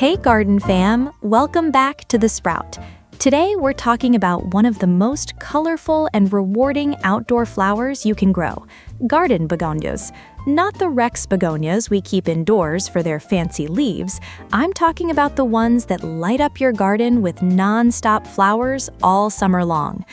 Hey garden fam, welcome back to The Sprout. Today we're talking about one of the most colorful and rewarding outdoor flowers you can grow, garden begonias. Not the Rex begonias we keep indoors for their fancy leaves. I'm talking about the ones that light up your garden with non-stop flowers all summer long.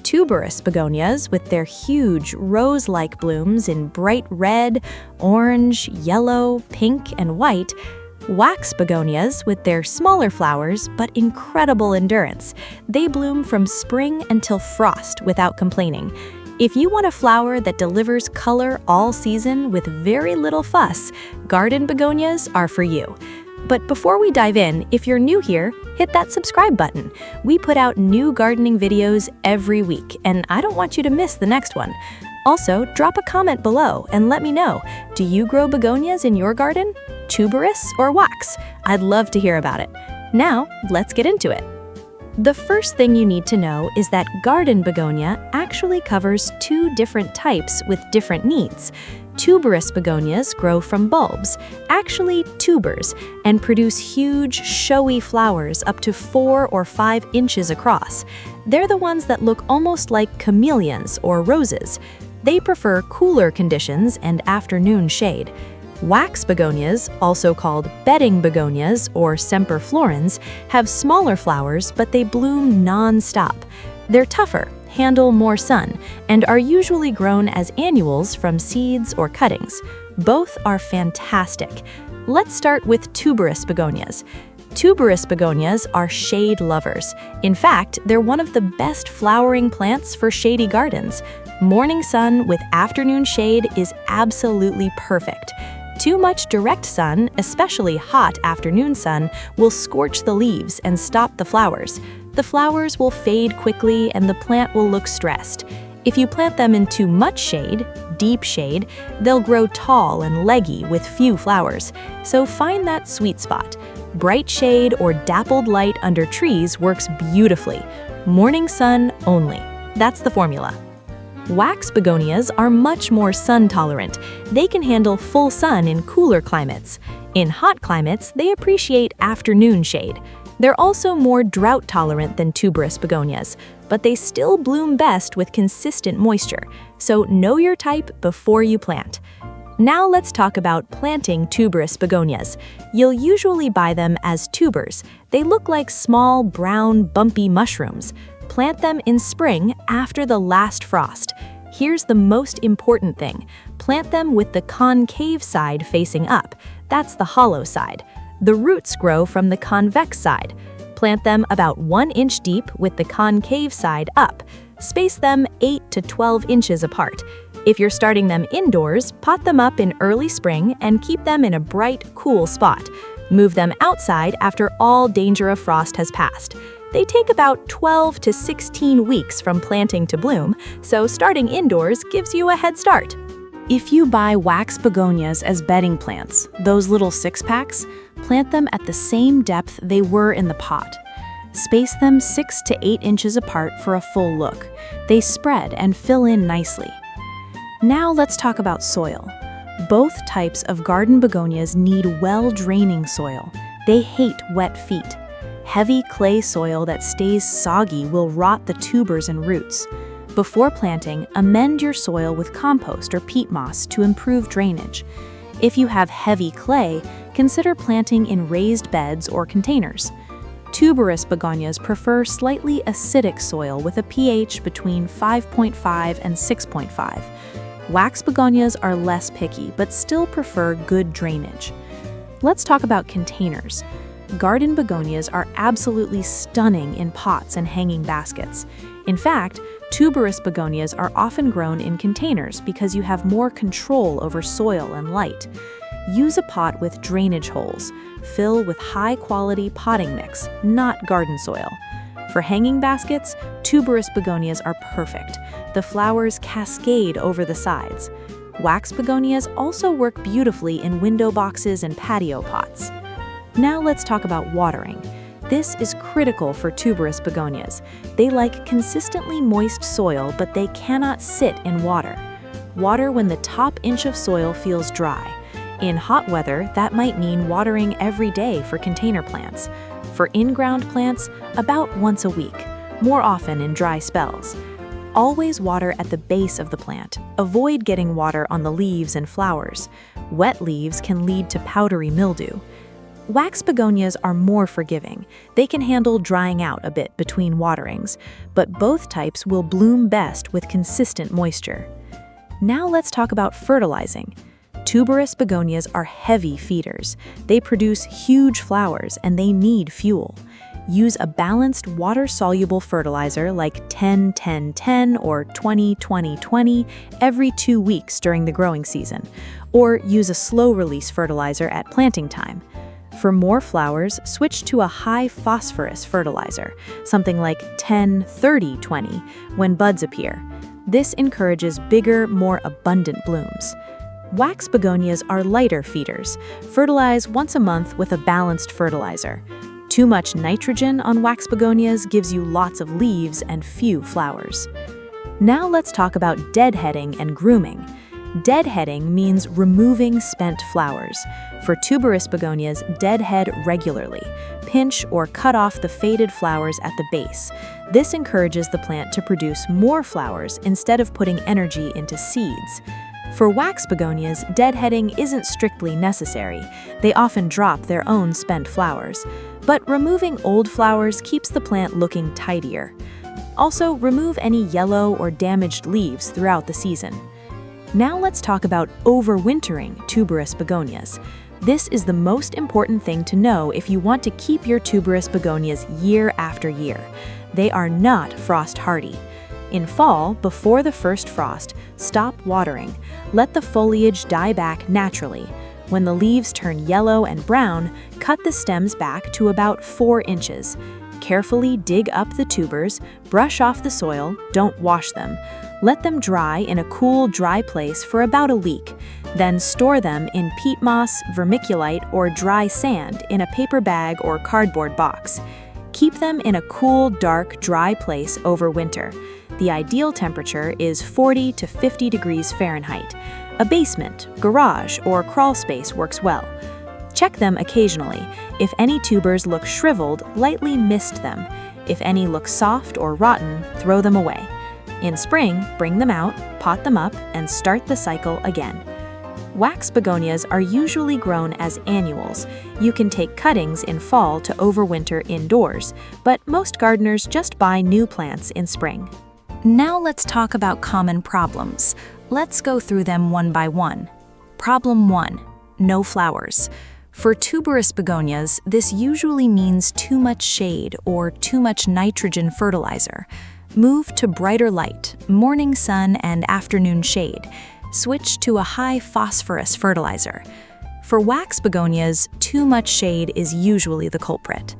Tuberous begonias with their huge rose-like blooms in bright red, orange, yellow, pink, and white. Wax begonias with their smaller flowers but incredible endurance. They bloom from spring until frost without complaining. If you want a flower that delivers color all season with very little fuss, garden begonias are for you. But before we dive in, if you're new here, hit that subscribe button. We put out new gardening videos every week, and I don't want you to miss the next one. Also, drop a comment below and let me know, do you grow begonias in your garden? Tuberous or wax? I'd love to hear about it. Now, let's get into it. The first thing you need to know is that garden begonia actually covers two different types with different needs. Tuberous begonias grow from bulbs, actually tubers, and produce huge, showy flowers up to 4 or 5 inches across. They're the ones that look almost like chameleons or roses. They prefer cooler conditions and afternoon shade. Wax begonias, also called bedding begonias or semperflorens, have smaller flowers, but they bloom non-stop. They're tougher, handle more sun, and are usually grown as annuals from seeds or cuttings. Both are fantastic. Let's start with tuberous begonias. Tuberous begonias are shade lovers. In fact, they're one of the best flowering plants for shady gardens. Morning sun with afternoon shade is absolutely perfect. Too much direct sun, especially hot afternoon sun, will scorch the leaves and stop the flowers. The flowers will fade quickly and the plant will look stressed. If you plant them in too much shade, deep shade, they'll grow tall and leggy with few flowers. So find that sweet spot. Bright shade or dappled light under trees works beautifully. Morning sun only. That's the formula. Wax begonias are much more sun tolerant. They can handle full sun in cooler climates. In hot climates, they appreciate afternoon shade. They're also more drought tolerant than tuberous begonias, but they still bloom best with consistent moisture. So know your type before you plant. Now let's talk about planting tuberous begonias. You'll usually buy them as tubers. They look like small, brown, bumpy mushrooms. Plant them in spring after the last frost. Here's the most important thing. Plant them with the concave side facing up. That's the hollow side. The roots grow from the convex side. Plant them about 1 inch deep with the concave side up. Space them 8 to 12 inches apart. If you're starting them indoors, pot them up in early spring and keep them in a bright, cool spot. Move them outside after all danger of frost has passed. They take about 12 to 16 weeks from planting to bloom, so starting indoors gives you a head start. If you buy wax begonias as bedding plants, those little 6-packs, plant them at the same depth they were in the pot. Space them 6 to 8 inches apart for a full look. They spread and fill in nicely. Now let's talk about soil. Both types of garden begonias need well-draining soil. They hate wet feet. Heavy clay soil that stays soggy will rot the tubers and roots. Before planting, amend your soil with compost or peat moss to improve drainage. If you have heavy clay, consider planting in raised beds or containers. Tuberous begonias prefer slightly acidic soil with a pH between 5.5 and 6.5. Wax begonias are less picky but still prefer good drainage. Let's talk about containers. Garden begonias are absolutely stunning in pots and hanging baskets. In fact, tuberous begonias are often grown in containers because you have more control over soil and light. Use a pot with drainage holes. Fill with high-quality potting mix, not garden soil. For hanging baskets, tuberous begonias are perfect. The flowers cascade over the sides. Wax begonias also work beautifully in window boxes and patio pots. Now let's talk about watering. This is critical for tuberous begonias. They like consistently moist soil, but they cannot sit in water. Water when the top inch of soil feels dry. In hot weather, that might mean watering every day for container plants. For in-ground plants, about once a week, more often in dry spells. Always water at the base of the plant. Avoid getting water on the leaves and flowers. Wet leaves can lead to powdery mildew. Wax begonias are more forgiving. They can handle drying out a bit between waterings, but both types will bloom best with consistent moisture. Now let's talk about fertilizing. Tuberous begonias are heavy feeders. They produce huge flowers and they need fuel. Use a balanced water-soluble fertilizer like 10-10-10 or 20-20-20 every 2 weeks during the growing season, or use a slow-release fertilizer at planting time. For more flowers, switch to a high phosphorus fertilizer, something like 10-30-20, when buds appear. This encourages bigger, more abundant blooms. Wax begonias are lighter feeders. Fertilize once a month with a balanced fertilizer. Too much nitrogen on wax begonias gives you lots of leaves and few flowers. Now let's talk about deadheading and grooming. Deadheading means removing spent flowers. For tuberous begonias, deadhead regularly. Pinch or cut off the faded flowers at the base. This encourages the plant to produce more flowers instead of putting energy into seeds. For wax begonias, deadheading isn't strictly necessary. They often drop their own spent flowers. But removing old flowers keeps the plant looking tidier. Also, remove any yellow or damaged leaves throughout the season. Now let's talk about overwintering tuberous begonias. This is the most important thing to know if you want to keep your tuberous begonias year after year. They are not frost hardy. In fall, before the first frost, stop watering. Let the foliage die back naturally. When the leaves turn yellow and brown, cut the stems back to about 4 inches. Carefully dig up the tubers, brush off the soil, don't wash them. Let them dry in a cool, dry place for about a week. Then store them in peat moss, vermiculite, or dry sand in a paper bag or cardboard box. Keep them in a cool, dark, dry place over winter. The ideal temperature is 40 to 50 degrees Fahrenheit. A basement, garage, or crawl space works well. Check them occasionally. If any tubers look shriveled, lightly mist them. If any look soft or rotten, throw them away. In spring, bring them out, pot them up, and start the cycle again. Wax begonias are usually grown as annuals. You can take cuttings in fall to overwinter indoors, but most gardeners just buy new plants in spring. Now let's talk about common problems. Let's go through them one by one. Problem 1. No flowers. For tuberous begonias, this usually means too much shade or too much nitrogen fertilizer. Move to brighter light, morning sun and afternoon shade. Switch to a high phosphorus fertilizer. For wax begonias, too much shade is usually the culprit.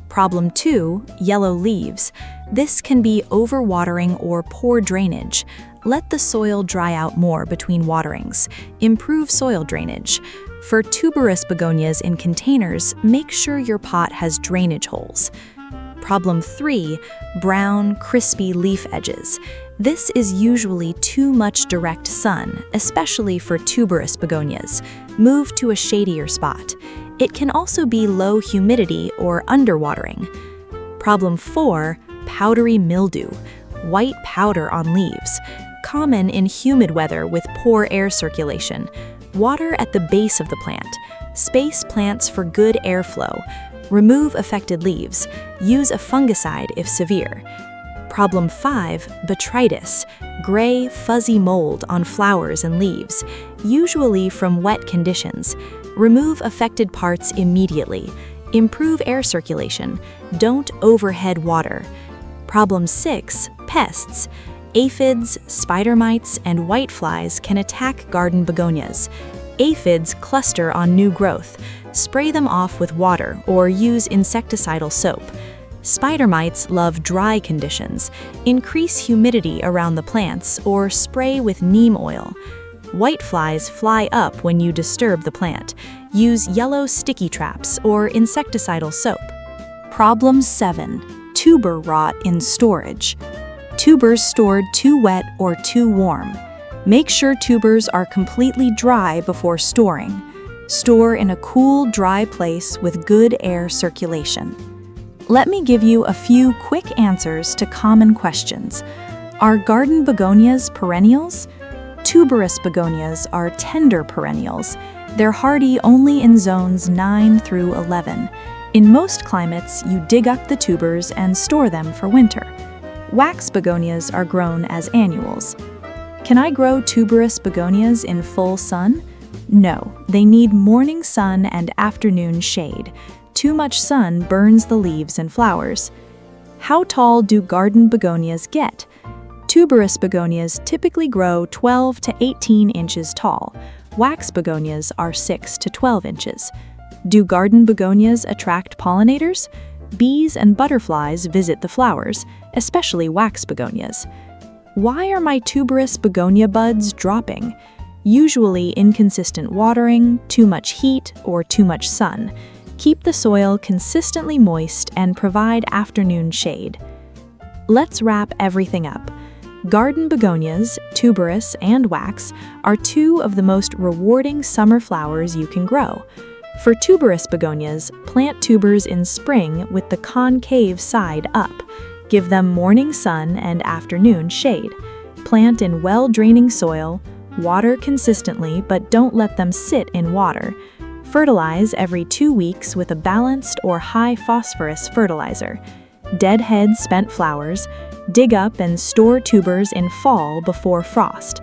Problem 2, yellow leaves. This can be overwatering or poor drainage. Let the soil dry out more between waterings. Improve soil drainage. For tuberous begonias in containers, make sure your pot has drainage holes. Problem 3, brown, crispy leaf edges. This is usually too much direct sun, especially for tuberous begonias. Move to a shadier spot. It can also be low humidity or underwatering. Problem 4, powdery mildew. White powder on leaves. Common in humid weather with poor air circulation. Water at the base of the plant. Space plants for good airflow. Remove affected leaves. Use a fungicide if severe. Problem 5, botrytis. Gray, fuzzy mold on flowers and leaves, usually from wet conditions. Remove affected parts immediately. Improve air circulation. Don't overhead water. Problem 6, pests. Aphids, spider mites, and whiteflies can attack garden begonias. Aphids cluster on new growth. Spray them off with water or use insecticidal soap. Spider mites love dry conditions. Increase humidity around the plants or spray with neem oil. Whiteflies fly up when you disturb the plant. Use yellow sticky traps or insecticidal soap. Problem 7, tuber rot in storage. Tubers stored too wet or too warm. Make sure tubers are completely dry before storing. Store in a cool, dry place with good air circulation. Let me give you a few quick answers to common questions. Are garden begonias perennials? Tuberous begonias are tender perennials. They're hardy only in zones 9 through 11. In most climates, you dig up the tubers and store them for winter. Wax begonias are grown as annuals. Can I grow tuberous begonias in full sun? No, they need morning sun and afternoon shade. Too much sun burns the leaves and flowers. How tall do garden begonias get? Tuberous begonias typically grow 12 to 18 inches tall. Wax begonias are 6 to 12 inches. Do garden begonias attract pollinators? Bees and butterflies visit the flowers, especially wax begonias. Why are my tuberous begonia buds dropping? Usually inconsistent watering, too much heat, or too much sun. Keep the soil consistently moist and provide afternoon shade. Let's wrap everything up. Garden begonias, tuberous and wax, are two of the most rewarding summer flowers you can grow. For tuberous begonias, plant tubers in spring with the concave side up. Give them morning sun and afternoon shade. Plant in well-draining soil. Water consistently, but don't let them sit in water. Fertilize every 2 weeks with a balanced or high phosphorus fertilizer. Deadhead spent flowers. Dig up and store tubers in fall before frost.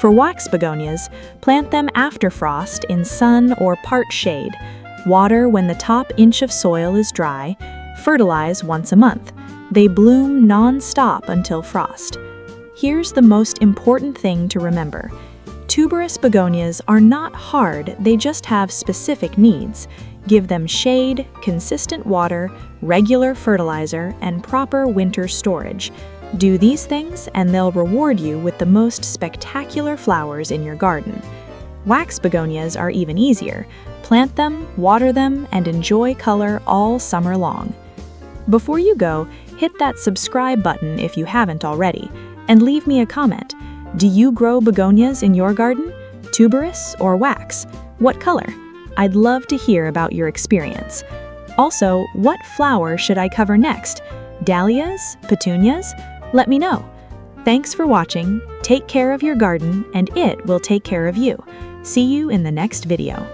For wax begonias, plant them after frost in sun or part shade. Water when the top inch of soil is dry. Fertilize once a month. They bloom non-stop until frost. Here's the most important thing to remember. Tuberous begonias are not hard, they just have specific needs. Give them shade, consistent water, regular fertilizer, and proper winter storage. Do these things and they'll reward you with the most spectacular flowers in your garden. Wax begonias are even easier. Plant them, water them, and enjoy color all summer long. Before you go, hit that subscribe button if you haven't already, and leave me a comment. Do you grow begonias in your garden? Tuberous or wax? What color? I'd love to hear about your experience. Also, what flower should I cover next? Dahlias? Petunias? Let me know. Thanks for watching. Take care of your garden, and it will take care of you. See you in the next video.